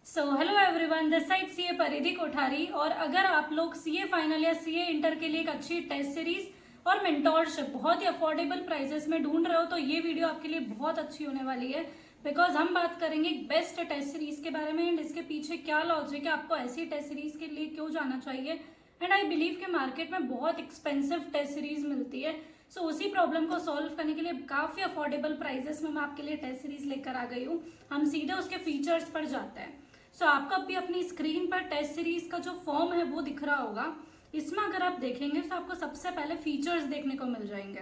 Hello everyone, this side CA परिधि कोठारी। और अगर आप लोग सीए फाइनल या सीए इंटर के लिए एक अच्छी टेस्ट सीरीज और मेंटोरशिप बहुत ही अफोर्डेबल प्राइसेस में ढूंढ रहे हो तो ये वीडियो आपके लिए बहुत अच्छी होने वाली है। बिकॉज हम बात करेंगे बेस्ट टेस्ट सीरीज के बारे में एंड इसके पीछे क्या लॉजिक है, आपको ऐसी टेस्ट सीरीज के लिए क्यों जाना चाहिए। एंड आई बिलीव कि मार्केट में बहुत एक्सपेंसिव टेस्ट सीरीज मिलती है। उसी प्रॉब्लम को सॉल्व करने के लिए काफी अफोर्डेबल प्राइसेस में मैं आपके लिए टेस्ट सीरीज लेकर आ गई हूँ। हम सीधे उसके फीचर्स पर जाते हैं। आपको अभी अपनी स्क्रीन पर टेस्ट सीरीज का जो फॉर्म है वो दिख रहा होगा। इसमें अगर आप देखेंगे तो आपको सबसे पहले फीचर्स देखने को मिल जाएंगे।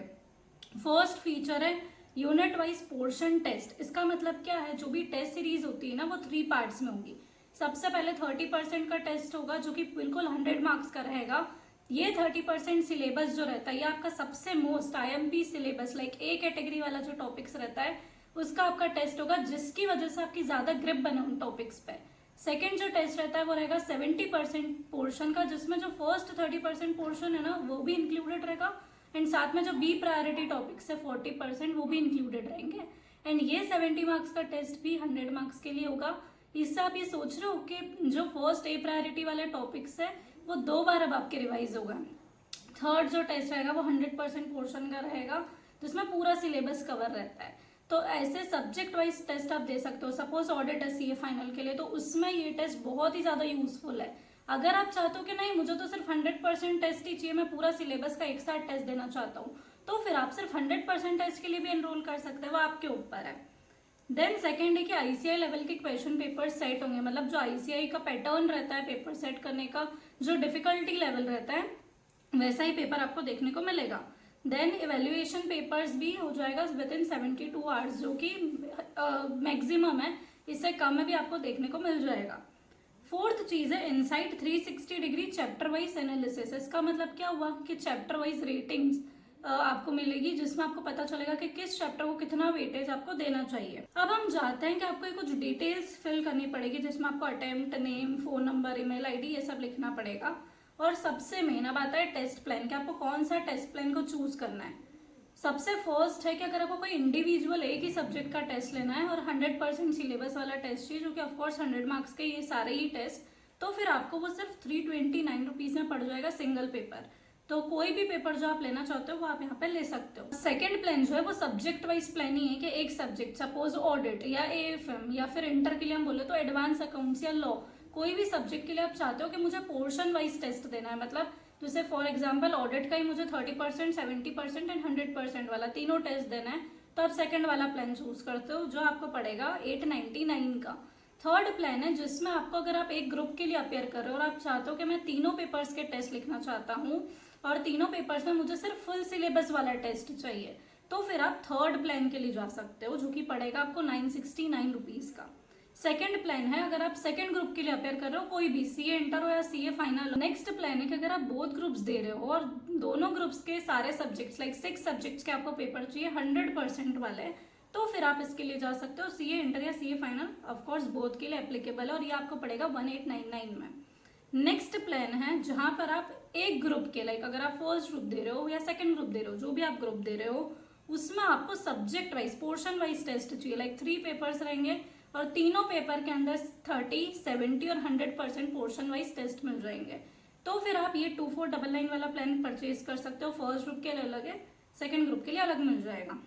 फर्स्ट फीचर है यूनिट वाइज पोर्शन टेस्ट। इसका मतलब क्या है, जो भी टेस्ट सीरीज होती है ना वो 3 पार्ट्स में होगी। सबसे पहले 30% का टेस्ट होगा जो कि बिल्कुल 100 मार्क्स का रहेगा। ये 30% सिलेबस जो रहता है ये आपका सबसे most IMP syllabus like A category वाला जो टॉपिक्स रहता है उसका आपका टेस्ट होगा, जिसकी वजह से आपकी ज्यादा ग्रिप बने उन टॉपिक्स पे। सेकेंड जो टेस्ट रहता है वो रहेगा 70% पोर्शन का, जिसमें जो फर्स्ट 30% पोर्शन है ना वो भी इंक्लूडेड रहेगा एंड साथ में जो बी प्रायोरिटी टॉपिक्स है 40% वो भी इंक्लूडेड रहेंगे। एंड ये 70 मार्क्स का टेस्ट भी 100 मार्क्स के लिए होगा। इससे आप ये सोच रहे हो कि जो फर्स्ट ए प्रायोरिटी वाले टॉपिक्स है वो 2 बार अब आपके रिवाइज होगा। थर्ड जो टेस्ट रहेगा वो 100% पोर्शन का रहेगा जिसमें पूरा सिलेबस कवर रहता है। तो ऐसे सब्जेक्ट वाइज टेस्ट आप दे सकते हो। सपोज ऑडिट है सीए फाइनल के लिए तो उसमें ये टेस्ट बहुत ही ज्यादा यूजफुल है। अगर आप चाहते हो कि नहीं मुझे तो सिर्फ 100% टेस्ट ही चाहिए, मैं पूरा सिलेबस का एक साथ टेस्ट देना चाहता हूँ, तो फिर आप सिर्फ 100% टेस्ट के लिए भी एनरोल कर सकते हैं, वो आपके ऊपर है। देन सेकेंड है कि आईसीआई लेवल के क्वेश्चन पेपर सेट होंगे। मतलब जो आईसीआई का पैटर्न रहता है पेपर सेट करने का, जो डिफिकल्टी लेवल रहता है वैसा ही पेपर आपको देखने को मिलेगा। देन इवेल्युएशन पेपर्स भी हो जाएगा विद इन 72 आवर्स, जो कि मैक्सिमम है, इससे कम में भी आपको देखने को मिल जाएगा। फोर्थ चीज है insight 360 degree chapter wise analysis. इसका मतलब क्या हुआ कि चैप्टर वाइज रेटिंग्स आपको मिलेगी, जिसमें आपको पता चलेगा कि किस चैप्टर को कितना वेटेज आपको देना चाहिए। अब हम चाहते हैं कि आपको कुछ डिटेल्स फिल करनी पड़ेगी, जिसमें आपको attempt name, phone number, email ID ये सब लिखना पड़ेगा। और सबसे मेन अब आता है टेस्ट प्लान, कि आपको कौन सा टेस्ट प्लान को चूज करना है। सबसे फर्स्ट है कि अगर आपको कोई इंडिविजुअल एक ही सब्जेक्ट का टेस्ट लेना है और 100% सिलेबस वाला टेस्ट चाहिए, जो कि ऑफकोर्स 100 मार्क्स के ये सारे ही टेस्ट, तो फिर आपको वो सिर्फ 329 रुपीज में पड़ जाएगा सिंगल पेपर। तो कोई भी पेपर जो आप लेना चाहते हो वो आप यहाँ पे ले सकते हो। सेकंड प्लान जो है वो सब्जेक्ट वाइज प्लान ही है कि एक सब्जेक्ट सपोज ऑडिट या एएफएम या फिर इंटर के लिए हम बोले तो एडवांस अकाउंट्स या लॉ, कोई भी सब्जेक्ट के लिए आप चाहते हो कि मुझे पोर्शन वाइज टेस्ट देना है। मतलब जैसे फॉर एग्जाम्पल ऑडिट का ही मुझे 30%, 70% एंड 100% वाला तीनों टेस्ट देना है, तो आप सेकंड वाला प्लान चूज करते हो जो आपको पड़ेगा 899 का। थर्ड प्लान है जिसमें आपको अगर आप एक ग्रुप के लिए अपेयर कर रहे हो और आप चाहते हो कि मैं तीनों पेपर्स के टेस्ट लिखना चाहता हूँ और तीनों पेपर्स में मुझे सिर्फ फुल सिलेबस वाला टेस्ट चाहिए, तो फिर आप थर्ड प्लान के लिए जा सकते हो, जो कि पड़ेगा आपको 969 रुपीज का। सेकेंड प्लान है अगर आप सेकेंड ग्रुप के लिए अपेयर कर रहे हो, कोई भी सीए इंटर हो या सीए फाइनल हो। नेक्स्ट प्लान है कि अगर आप बोथ ग्रुप्स दे रहे हो और दोनों ग्रुप्स के सारे सब्जेक्ट्स लाइक 6 सब्जेक्ट्स के आपको पेपर चाहिए 100% वाले, तो फिर आप इसके लिए जा सकते हो। सीए इंटर या सीए फाइनल ऑफकोर्स बोथ के लिए एप्लीकेबल है और ये आपको पड़ेगा 1899 में। नेक्स्ट प्लान है जहां पर आप एक ग्रुप के लाइक अगर आप फर्स्ट ग्रुप दे रहे हो या सेकंड ग्रुप दे रहे हो, जो भी आप ग्रुप दे रहे हो उसमें आपको subject wise portion wise test चाहिए। लाइक 3 पेपर्स रहेंगे और तीनों पेपर के अंदर 30, 70 और 100% पोर्शन वाइज टेस्ट मिल जाएंगे। तो फिर आप ये 2499 वाला प्लान परचेज कर सकते हो। फर्स्ट ग्रुप के लिए अलग है, सेकेंड ग्रुप के लिए अलग मिल जाएगा।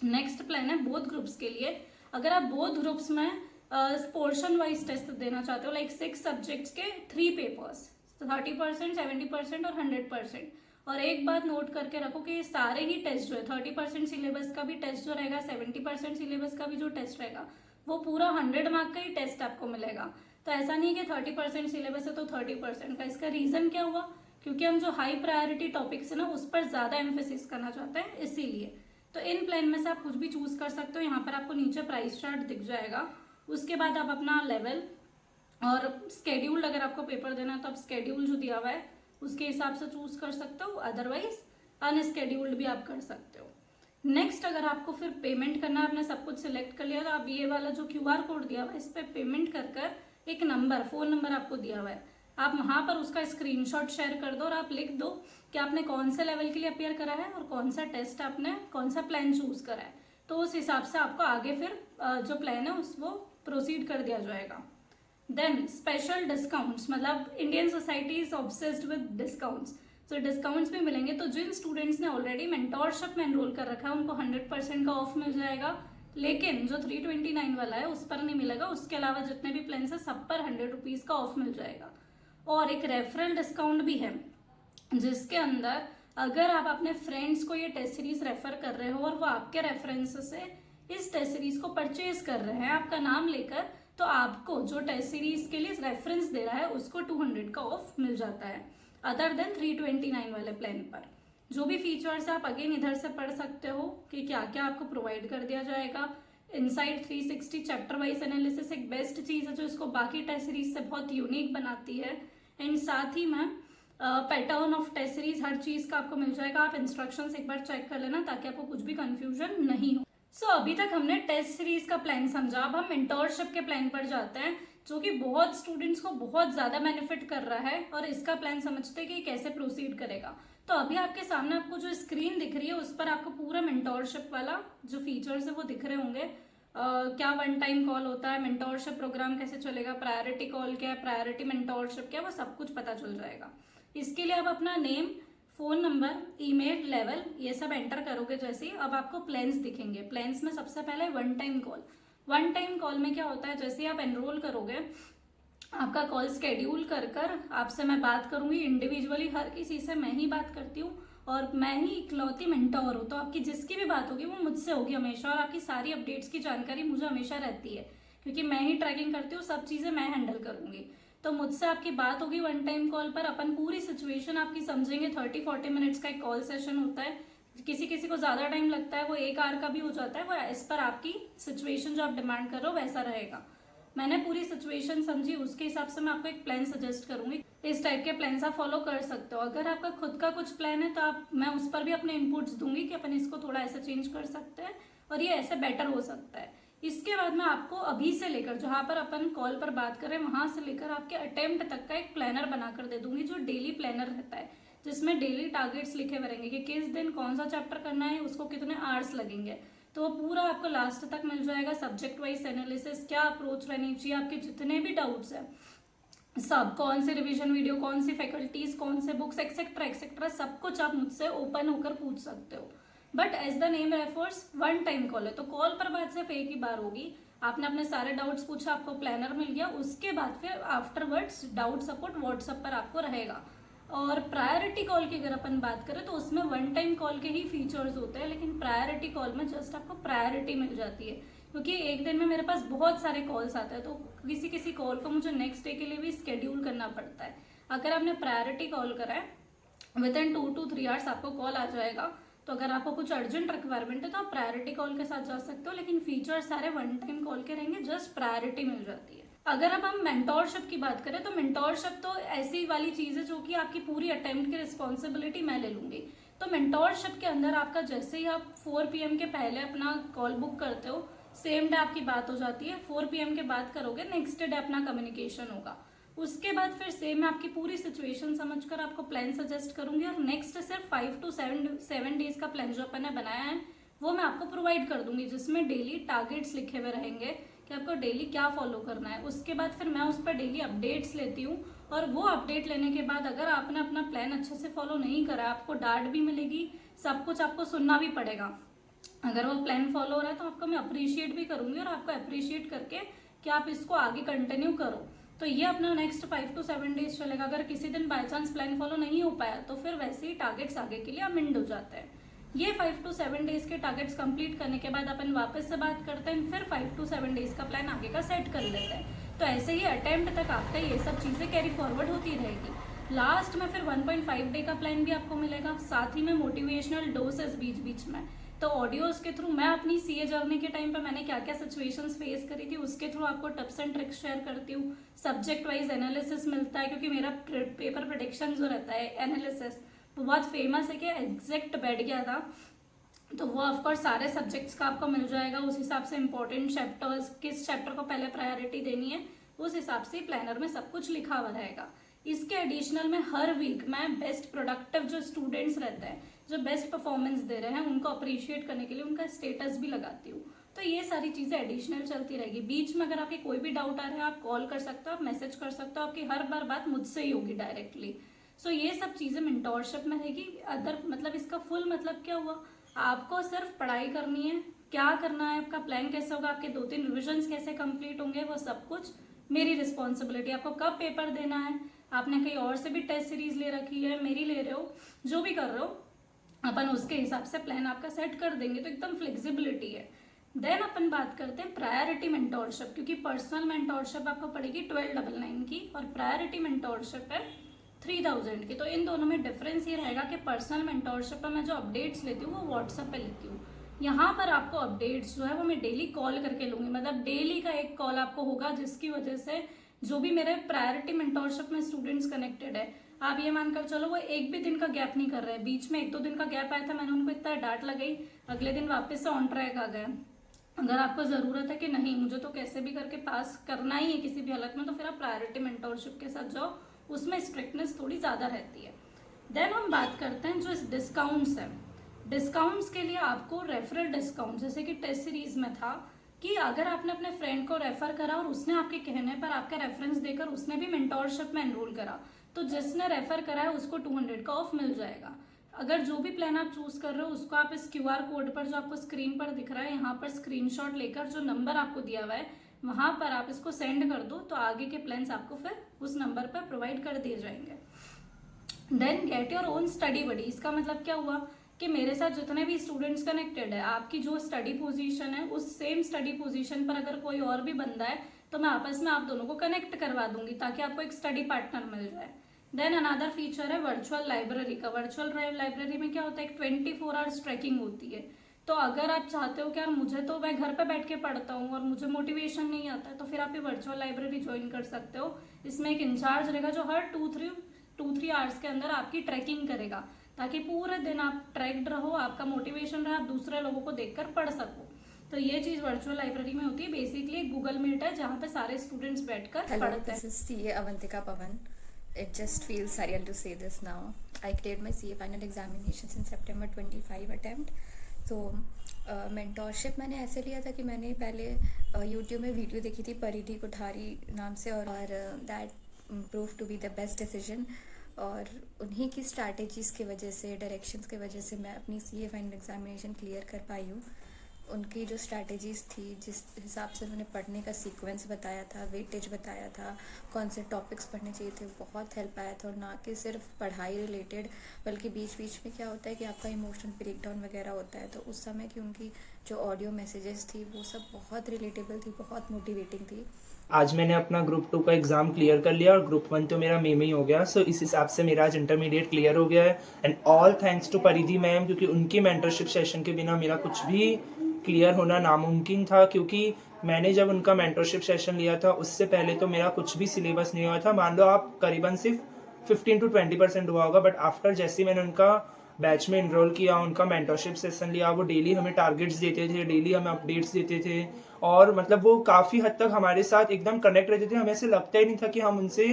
नेक्स्ट प्लान है बोथ ग्रुप्स के लिए। अगर आप बोथ ग्रुप्स में पोर्शन वाइज टेस्ट देना चाहते हो लाइक 6 सब्जेक्ट्स के 3 पेपर्स, 30%, 70% और 100%। और एक बात नोट करके रखो कि ये सारे ही टेस्ट जो है 30% सिलेबस का भी टेस्ट जो रहेगा, 70% सिलेबस का भी जो टेस्ट रहेगा, वो पूरा 100 मार्क का ही टेस्ट आपको मिलेगा। तो ऐसा नहीं है कि 30% सिलेबस है तो 30% का। इसका रीजन क्या हुआ, क्योंकि हम जो हाई प्रायोरिटी टॉपिक्स है ना उस पर ज्यादा एम्फेसिस करना चाहते हैं, इसीलिए। तो इन प्लान में से आप कुछ भी चूज कर सकते हो। यहाँ पर आपको नीचे प्राइस चार्ट दिख जाएगा, उसके बाद आप अपना लेवल और स्केड्यूल्ड अगर आपको पेपर देना है तो आप स्केड्यूल जो दिया हुआ है उसके हिसाब से चूज कर सकते हो, अदरवाइज अनस्केड्यूल्ड भी आप कर सकते हो। नेक्स्ट अगर आपको फिर पेमेंट करना है, आपने सब कुछ सिलेक्ट कर लिया तो आप ये वाला जो क्यूआर कोड दिया हुआ है इस पर पेमेंट कर कर एक नंबर, फोन नंबर आपको दिया हुआ है, आप वहां पर उसका स्क्रीनशॉट शेयर कर दो और आप लिख दो कि आपने कौन से लेवल के लिए अपेयर करा है और कौन सा टेस्ट आपने कौन सा प्लान चूज करा है। तो उस हिसाब से आपको आगे फिर जो प्लान है उस वो प्रोसीड कर दिया जाएगा। देन स्पेशल डिस्काउंट्स, मतलब Indian society is obsessed with discounts, तो डिस्काउंट्स भी मिलेंगे। तो जिन स्टूडेंट्स ने ऑलरेडी मेंटोरशिप में एनरोल कर रखा है उनको 100% का ऑफ मिल जाएगा, लेकिन जो 329 वाला है उस पर नहीं मिलेगा। उसके अलावा जितने भी प्लान्स है सब पर 100 रुपीज़ का ऑफ मिल जाएगा। और एक रेफरल डिस्काउंट भी है, जिसके अंदर अगर आप अपने फ्रेंड्स को ये टेस्ट सीरीज रेफर कर रहे हो और वो आपके रेफरेंस से इस टेस्ट सीरीज को परचेज कर रहे हैं आपका नाम लेकर, तो आपको जो टेस्ट सीरीज के लिए रेफरेंस दे रहा है उसको 200 का ऑफ मिल जाता है, अदर देन 329 वाले प्लान पर। जो भी फीचर्स आप अगेन इधर से पढ़ सकते हो कि क्या क्या आपको प्रोवाइड कर दिया जाएगा। इनसाइड 360 चैप्टर वाइज एनालिसिस एक बेस्ट चीज़ है जो इसको बाकी टेस्ट सीरीज से बहुत यूनिक बनाती है। एंड साथ ही में पैटर्न ऑफ टेस्ट सीरीज हर चीज़ का आपको मिल जाएगा। आप इंस्ट्रक्शंस एक बार चेक कर लेना ताकि आपको कुछ भी कंफ्यूजन नहीं हो। सो अभी तक हमने टेस्ट सीरीज का प्लान समझा, अब हम मेंटोरशिप के प्लान पर जाते हैं जो कि बहुत स्टूडेंट्स को बहुत ज़्यादा बेनिफिट कर रहा है और इसका प्लान समझते हैं कि कैसे प्रोसीड करेगा। तो अभी आपके सामने आपको जो स्क्रीन दिख रही है उस पर आपको पूरा मेंटोरशिप वाला जो फीचर्स है वो दिख रहे होंगे। क्या वन टाइम कॉल होता है, मेंटोरशिप प्रोग्राम कैसे चलेगा, प्रायोरिटी कॉल क्या है, प्रायोरिटी मेंटोरशिप क्या है, वो सब कुछ पता चल जाएगा। इसके लिए आप अपना name, phone number, email, level ये सब एंटर करोगे जैसे ही अब आपको प्लान्स दिखेंगे। प्लान्स में सबसे पहले one time call. One time call में क्या होता है, जैसे ही आप एनरोल करोगे आपका कॉल स्केड्यूल कर कर आपसे मैं बात करूंगी इंडिविजुअली, हर किसी से मैं ही बात करती हूँ और मैं ही इकलौती मेंटोर हूँ। तो आपकी जिसकी भी बात होगी वो मुझसे होगी हमेशा, और आपकी सारी अपडेट्स की जानकारी मुझे हमेशा रहती है क्योंकि मैं ही ट्रैकिंग करती हूँ, सब चीज़ें मैं हैंडल करूंगी। तो मुझसे आपकी बात होगी वन टाइम कॉल पर, अपन पूरी सिचुएशन आपकी समझेंगे। 30-40 मिनट्स का एक कॉल सेशन होता है, किसी किसी को ज़्यादा टाइम लगता है वो 1 आवर का भी हो जाता है, वो इस पर आपकी सिचुएशन जो आप डिमांड कर रहे हो वैसा रहेगा। मैंने पूरी सिचुएशन समझी, उसके हिसाब से मैं आपको एक प्लान सजेस्ट करूंगी। इस टाइप के प्लान आप फॉलो कर सकते हो। अगर आपका खुद का कुछ प्लान है तो आप मैं उस पर भी अपने इनपुट्स दूंगी कि अपन इसको थोड़ा ऐसा चेंज कर सकते हैं और ये ऐसे बेटर हो सकता है। इसके बाद मैं आपको अभी से लेकर जहाँ पर अपन कॉल पर बात करें वहां से लेकर आपके अटेम्प्ट तक का एक प्लानर बनाकर दे दूंगी, जो डेली प्लानर रहता है जिसमें डेली टारगेट्स लिखे हुए रहेंगे कि किस दिन कौन सा चैप्टर करना है, उसको कितने आवर्स लगेंगे। तो वो पूरा आपको लास्ट तक मिल जाएगा। सब्जेक्ट वाइज एनालिसिस, क्या अप्रोच रहनी चाहिए, आपके जितने भी डाउट्स हैं सब, कौन से रिवीजन वीडियो, कौन सी फैकल्टीज, कौन से बुक्स, एक्सेट्रा एक्सेट्रा, सब कुछ आप मुझसे ओपन होकर पूछ सकते हो। But as the name refers one time call है, तो कॉल पर बात सिर्फ एक ही बार होगी। आपने अपने सारे डाउट्स पूछा, आपको प्लानर मिल गया, उसके बाद फिर आफ्टरवर्ड्स डाउट सपोर्ट व्हाट्सएप पर आपको रहेगा। और प्रायोरिटी कॉल की अगर अपन बात करें तो उसमें वन टाइम कॉल के ही फीचर्स होते हैं, लेकिन प्रायोरिटी कॉल में जस्ट आपको प्रायोरिटी मिल जाती है क्योंकि एक दिन में मेरे पास बहुत सारे कॉल्स आते हैं, तो किसी किसी कॉल को मुझे नेक्स्ट डे के लिए भी स्केड्यूल करना पड़ता है। अगर आपने प्रायोरिटी कॉल करा है विद इन 2 to 3 आवर्स आपको कॉल आ जाएगा। तो अगर आपको कुछ अर्जेंट रिक्वायरमेंट है तो आप प्रायोरिटी कॉल के साथ जा सकते हो, लेकिन फीचर्स सारे वन टाइम कॉल के रहेंगे, जस्ट प्रायोरिटी मिल जाती है। अगर अब हम मेंटोरशिप की बात करें तो मेंटोरशिप तो ऐसी वाली चीज़ है जो कि आपकी पूरी अटेम्प्ट की रिस्पॉन्सिबिलिटी मैं ले लूंगी। तो मेंटोरशिप के अंदर आपका जैसे ही आप 4 PM के पहले अपना कॉल बुक करते हो, सेम डे आपकी बात हो जाती है। 4 PM के बाद करोगे, नेक्स्ट डे अपना कम्युनिकेशन होगा। उसके बाद फिर सेम मैं आपकी पूरी सिचुएशन समझकर आपको प्लान सजेस्ट करूंगी और नेक्स्ट सिर्फ 5 to 7 डेज का प्लान जो अपन ने बनाया है वो मैं आपको प्रोवाइड कर दूंगी, जिसमें डेली टारगेट्स लिखे हुए रहेंगे कि आपको डेली क्या फॉलो करना है। उसके बाद फिर मैं उस पर डेली अपडेट्स लेती हूँ और वो अपडेट लेने के बाद अगर आपने अपना प्लान अच्छे से फॉलो नहीं करा, आपको डांट भी मिलेगी, सब कुछ आपको सुनना भी पड़ेगा। अगर वो प्लान फॉलो हो रहा है तो आपको मैं अप्रिशिएट भी करूंगी और आपको अप्रिशिएट करके कि आप इसको आगे कंटिन्यू करो। तो ये अपना नेक्स्ट 5 to 7 डेज चलेगा। अगर किसी दिन बाय चांस प्लान फॉलो नहीं हो पाया तो फिर वैसे ही टारगेट्स आगे के लिए अमेंड हो जाते हैं। ये 5 to 7 डेज के टारगेट्स कंप्लीट करने के बाद अपन वापस से बात करते हैं, फिर 5 to 7 डेज का प्लान आगे का सेट कर लेते हैं। तो ऐसे ही अटेम्प्ट तक आपका ये सब चीज़ें कैरी फॉरवर्ड होती रहेगी। लास्ट में फिर 1.5 डे का प्लान भी आपको मिलेगा, साथ ही में मोटिवेशनल डोसेस बीच बीच में। तो ऑडियोज के थ्रू मैं अपनी सीए जर्नी के टाइम पे मैंने क्या क्या सिचुएशंस फेस करी थी उसके थ्रू आपको टिप्स एंड ट्रिक्स शेयर करती हूँ। सब्जेक्ट वाइज एनालिसिस मिलता है क्योंकि मेरा पेपर प्रेडिक्शन जो रहता है एनालिसिस वो बहुत फेमस है कि एग्जैक्ट बैठ गया था, तो वो ऑफकोर्स सारे सब्जेक्ट्स का आपको मिल जाएगा। उस हिसाब से इंपॉर्टेंट चैप्टर्स, किस चैप्टर को पहले प्रायोरिटी देनी है, उस हिसाब से प्लानर में सब कुछ लिखा हुआ रहेगा। इसके एडिशनल में हर वीक मैं बेस्ट प्रोडक्टिव जो स्टूडेंट्स रहते हैं, जो बेस्ट परफॉर्मेंस दे रहे हैं, उनको अप्रिशिएट करने के लिए उनका स्टेटस भी लगाती हूँ। तो ये सारी चीज़ें एडिशनल चलती रहेगी। बीच में अगर आपके कोई भी डाउट आ रहा है आप कॉल कर सकते हो, आप मैसेज कर सकते हो, आपकी हर बार बात मुझसे ही होगी डायरेक्टली। सो ये सब चीज़ें मेंटोरशिप में रहेगी। अदर मतलब इसका फुल मतलब क्या हुआ, आपको सिर्फ पढ़ाई करनी है, क्या करना है, आपका प्लान कैसे होगा, आपके 2-3 रिविजन्स कैसे कंप्लीट होंगे, वो सब कुछ मेरी रिस्पॉन्सिबिलिटी। आपको कब पेपर देना है, आपने कहीं और से भी टेस्ट सीरीज ले रखी है, मेरी ले रहे हो, जो भी कर रहे हो अपन उसके हिसाब से प्लान आपका सेट कर देंगे, तो एकदम फ्लेक्सिबिलिटी है। देन अपन बात करते हैं प्रायोरिटी मेंटोरशिप, क्योंकि पर्सनल मेंटोरशिप आपको पड़ेगी 1299 की और प्रायोरिटी मेंटोरशिप है 3000 की। तो इन दोनों में डिफरेंस ये रहेगा कि पर्सनल मेंटोरशिप पर मैं जो अपडेट्स लेती हूँ वो व्हाट्सएप पे लेती हूँ। यहाँ पर आपको अपडेट्स जो है वो मैं डेली कॉल करके लूँगी, मतलब डेली का एक कॉल आपको होगा, जिसकी वजह से जो भी मेरे प्रायोरिटी मेंटोरशिप में स्टूडेंट्स कनेक्टेड है, आप ये मानकर चलो वो एक भी दिन का गैप नहीं कर रहे हैं। बीच में 1-2 दिन का गैप आया था, मैंने उनको इतना डांट लगाई, अगले दिन वापस से ऑन ट्रैक आ गए। अगर आपको ज़रूरत है कि नहीं मुझे तो कैसे भी करके पास करना ही है किसी भी हालत में, तो फिर आप प्रायोरिटी मेंटोरशिप के साथ जाओ, उसमें स्ट्रिक्टनेस थोड़ी ज़्यादा रहती है। देन हम बात करते हैं जो डिस्काउंट्स है। डिस्काउंट्स के लिए आपको रेफरल डिस्काउंट, जैसे कि टेस्ट सीरीज में था कि अगर आपने अपने फ्रेंड को रेफर करा और उसने आपके कहने पर आपका रेफरेंस देकर उसने भी मेंटोरशिप में एनरोल करा, तो जिसने रेफर करा है उसको 200 का ऑफ मिल जाएगा। अगर जो भी प्लान आप चूज कर रहे हो उसको आप इस QR कोड पर जो आपको स्क्रीन पर दिख रहा है, यहाँ पर स्क्रीनशॉट लेकर जो नंबर आपको दिया हुआ है वहां पर आप इसको सेंड कर दो, तो आगे के प्लान्स आपको फिर उस नंबर पर प्रोवाइड कर दिए जाएंगे। Then get your own study buddy. इसका मतलब क्या हुआ कि मेरे साथ जितने भी स्टूडेंट्स कनेक्टेड है, आपकी जो स्टडी पोजीशन है उस सेम स्टडी पोजीशन पर अगर कोई और भी बंदा है तो मैं आपस में आप दोनों को कनेक्ट करवा दूंगी, ताकि आपको एक स्टडी पार्टनर मिल जाए। देन अनदर फीचर है वर्चुअल लाइब्रेरी का। वर्चुअल लाइब्रेरी में क्या होता है, एक 24 आवर्स ट्रैकिंग होती है। तो अगर आप चाहते हो कि यार मुझे तो मैं घर पे बैठ के पढ़ता हूँ और मुझे मोटिवेशन नहीं आता है, तो फिर आप ये वर्चुअल लाइब्रेरी ज्वाइन कर सकते हो। इसमें एक इंचार्ज रहेगा जो हर 2-3 आवर्स के अंदर आपकी ट्रैकिंग करेगा, ताकि पूरे दिन आप ट्रैक्ड रहो, आपका मोटिवेशन रहे, आप दूसरे लोगों को देखकर पढ़ सको। तो ये चीज वर्चुअल लाइब्रेरी में होती है। बेसिकली एक गूगल मीट है जहाँ पे सारे स्टूडेंट्स बैठकर पढ़ते हैं। Hello, this is CA Avantika Pavan. It just feels surreal to say this now. I cleared my CA final examinations in September 25 attempt. तो मेंटोरशिप मैंने ऐसे लिया था कि मैंने पहले यूट्यूब में वीडियो देखी थी परिधि कोठारी नाम से, और that prove to be the best decision. और उन्हीं की स्ट्रैटेजीज़ की वजह से, डायरेक्शंस की वजह से मैं अपनी CA फाइनल एग्जामिनेशन क्लियर कर पाई हूँ। उनकी जो स्ट्रैटेजीज़ थी, जिस हिसाब से उन्होंने पढ़ने का सीक्वेंस बताया था, वेटेज बताया था, कौन से टॉपिक्स पढ़ने चाहिए थे, बहुत हेल्प आया था। और ना कि सिर्फ पढ़ाई रिलेटेड, बल्कि बीच बीच में क्या होता है कि आपका इमोशनल ब्रेकडाउन वगैरह होता है, तो उस समय की उनकी जो ऑडियो मैसेजेस थी वो सब बहुत रिलेटेबल थी, बहुत मोटिवेटिंग थी। आज मैंने अपना ग्रुप 2 का एग्ज़ाम क्लियर कर लिया और ग्रुप 1 तो मेरा मई में ही हो गया। सो इस हिसाब से मेरा आज इंटरमीडिएट क्लियर हो गया है, एंड ऑल थैंक्स टू परिधि मैम, क्योंकि उनकी मेंटरशिप सेशन के बिना मेरा कुछ भी क्लियर होना नामुमकिन था। क्योंकि मैंने जब उनका मेंटरशिप सेशन लिया था उससे पहले तो मेरा कुछ भी सिलेबस नहीं हुआ था, मान लो आप करीबन सिर्फ 15-20% हुआ होगा। बट आफ्टर जैसे मैंने उनका बैच में इनरोल किया, उनका मेंटरशिप सेशन लिया, वो डेली हमें टारगेट्स देते थे, डेली हमें अपडेट्स देते थे, और मतलब वो काफ़ी हद तक हमारे साथ एकदम कनेक्ट रहते थे। हमें ऐसे लगता ही नहीं था कि हम उनसे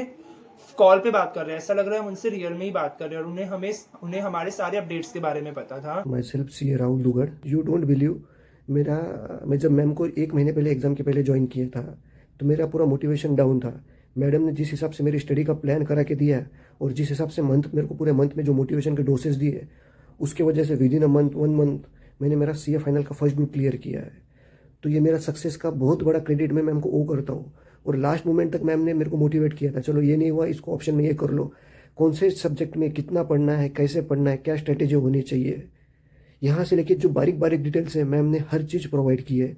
कॉल पे बात कर रहे हैं, ऐसा लग रहा है हम उनसे रियल में ही बात कर रहे हैं। और उन्हें हमारे सारे अपडेट्स के बारे में पता था। My self CA Rahul Dugar. You don't believe, मैं जब मैम को 1 महीने पहले एग्ज़ाम के पहले ज्वाइन किया था तो मेरा पूरा मोटिवेशन डाउन था। मैडम ने जिस हिसाब से मेरी स्टडी का प्लान करा के दिया और जिस हिसाब से मेरे को पूरे मंथ में जो मोटिवेशन के डोसेस दिए, उसके वजह से विद इन 1 मंथ मैंने मेरा CA फाइनल का फर्स्ट ग्रुप क्लियर किया है। तो ये मेरा सक्सेस का बहुत बड़ा क्रेडिट मैं मैम को ओ करता हूँ। और लास्ट मोमेंट तक मैम ने मेरे को मोटिवेट किया था, चलो ये नहीं हुआ, इसको ऑप्शन में ये कर लो, कौन से सब्जेक्ट में कितना पढ़ना है, कैसे पढ़ना है, क्या स्ट्रेटेजी होनी चाहिए, यहाँ से लेके जो बारीक बारीक डिटेल्स है मैम ने हर चीज़ प्रोवाइड की है।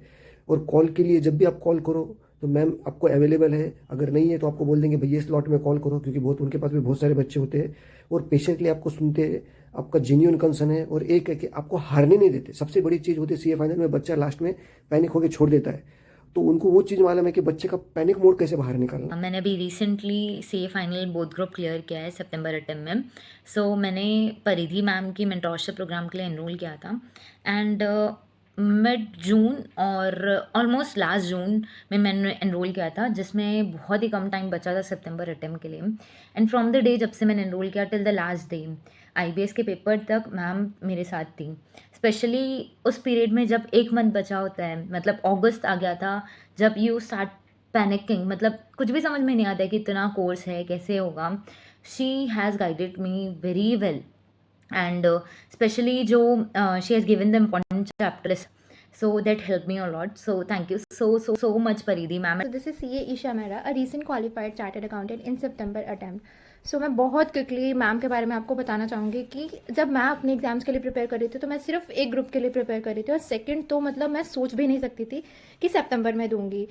और कॉल के लिए जब भी आप कॉल करो तो मैम आपको अवेलेबल है, अगर नहीं है तो आपको बोल देंगे भैया इस स्लॉट में कॉल करो, क्योंकि उनके पास भी बहुत सारे बच्चे होते हैं और पेशेंटली आपको सुनते हैं, आपका जेन्युइन कंसर्न है। और एक है कि आपको हारने नहीं देते। सबसे बड़ी चीज़ होती है CA फाइनल में बच्चा लास्ट में पैनिक होकर छोड़ देता है, तो उनको वो चीज़ मालूम है कि बच्चे का पैनिक मोड कैसे बाहर निकालना। मैंने अभी recently CA final both group clear किया है सितंबर अटेम्प्ट में। सो मैंने परिधि मैम की मेंटोरशिप प्रोग्राम के लिए एनरोल किया था, एंड मिड जून और ऑलमोस्ट लास्ट जून में मैंने एनरोल किया था, जिसमें बहुत ही कम टाइम बचा था सितंबर अटेम्प्ट के लिए। एंड फ्रॉम द डे जब से मैंने एनरोल किया till the last day IBS के पेपर तक मैम मेरे साथ थी। स्पेशली उस पीरियड में जब एक मंथ बचा होता है, मतलब अगस्त आ गया था, जब यू स्टार्ट पैनिकिंग, मतलब कुछ भी समझ में नहीं आता है कि इतना कोर्स है कैसे होगा। She has guided me very well and especially जो she has given the important chapters, so that helped me a lot, so thank you so much Paridhi ma'am. So this is CA Isha Mehra, a recent qualified chartered accountant in September attempt. So मैं बहुत quickly ma'am के बारे में आपको बताना चाहूँगी कि जब मैं अपने एग्जाम्स के लिए प्रिपेयर कर रही थी तो मैं सिर्फ एक ग्रुप के लिए प्रिपेयर कर रही थी, और सेकंड तो मतलब मैं सोच भी नहीं सकती थी कि सितंबर में दूंगी।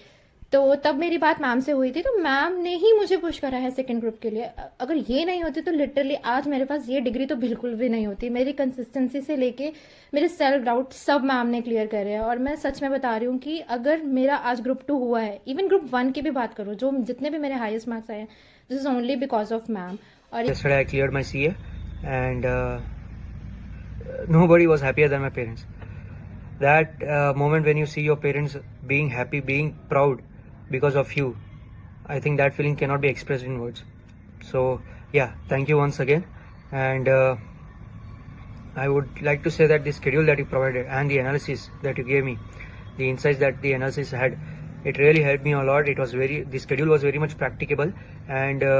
तो तब मेरी बात मैम से हुई थी, तो मैम ने ही मुझे पुश करा है सेकंड ग्रुप के लिए। अगर ये नहीं होती तो लिटरली आज मेरे पास ये डिग्री तो बिल्कुल भी नहीं होती। मेरी कंसिस्टेंसी से लेके मेरे सेल्फ डाउट सब मैम ने क्लियर करे हैं, और मैं सच में बता रही हूँ कि अगर मेरा आज ग्रुप 2 हुआ है, इवन ग्रुप 1 की भी बात करूँ, जो जितने भी मेरे हाईएस्ट मार्क्स आए हैं, this is only because of ma'am. और Yesterday I cleared my CA and nobody was happier than my parents. That moment when you see your parents being happy, being proud because of you, I think that feeling cannot be expressed in words. So yeah, thank you once again. And I would like to say that the schedule that you provided and the analysis that you gave me, the insights that the analysis had, it really helped me a lot. The schedule was very much practicable, and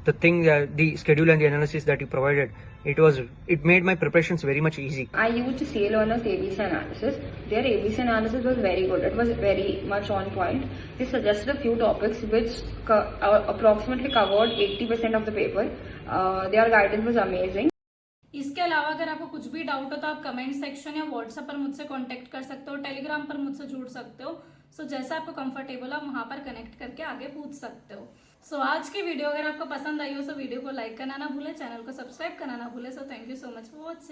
the thing that the schedule and the analysis that you provided, it made my preparations very much easy. I used CA Learner's ABC analysis. Their ABC analysis was very good. It was very much on point. They suggested a few topics which approximately covered 80% of the paper. Their guidance was amazing. इसके अलावा अगर आपको कुछ भी doubt हो तो आप comment section या व्हाट्सएप पर मुझसे कांटेक्ट कर सकते हो, टेलीग्राम पर मुझसे जुड़ सकते हो। सो जैसा आपको कंफर्टेबल हो वहां पर कनेक्ट करके आगे पूछ सकते हो। सो आज की वीडियो अगर आपको पसंद आई हो तो वीडियो को लाइक करना ना भूले, चैनल को सब्सक्राइब करना ना भूले। So thank you so much for watching.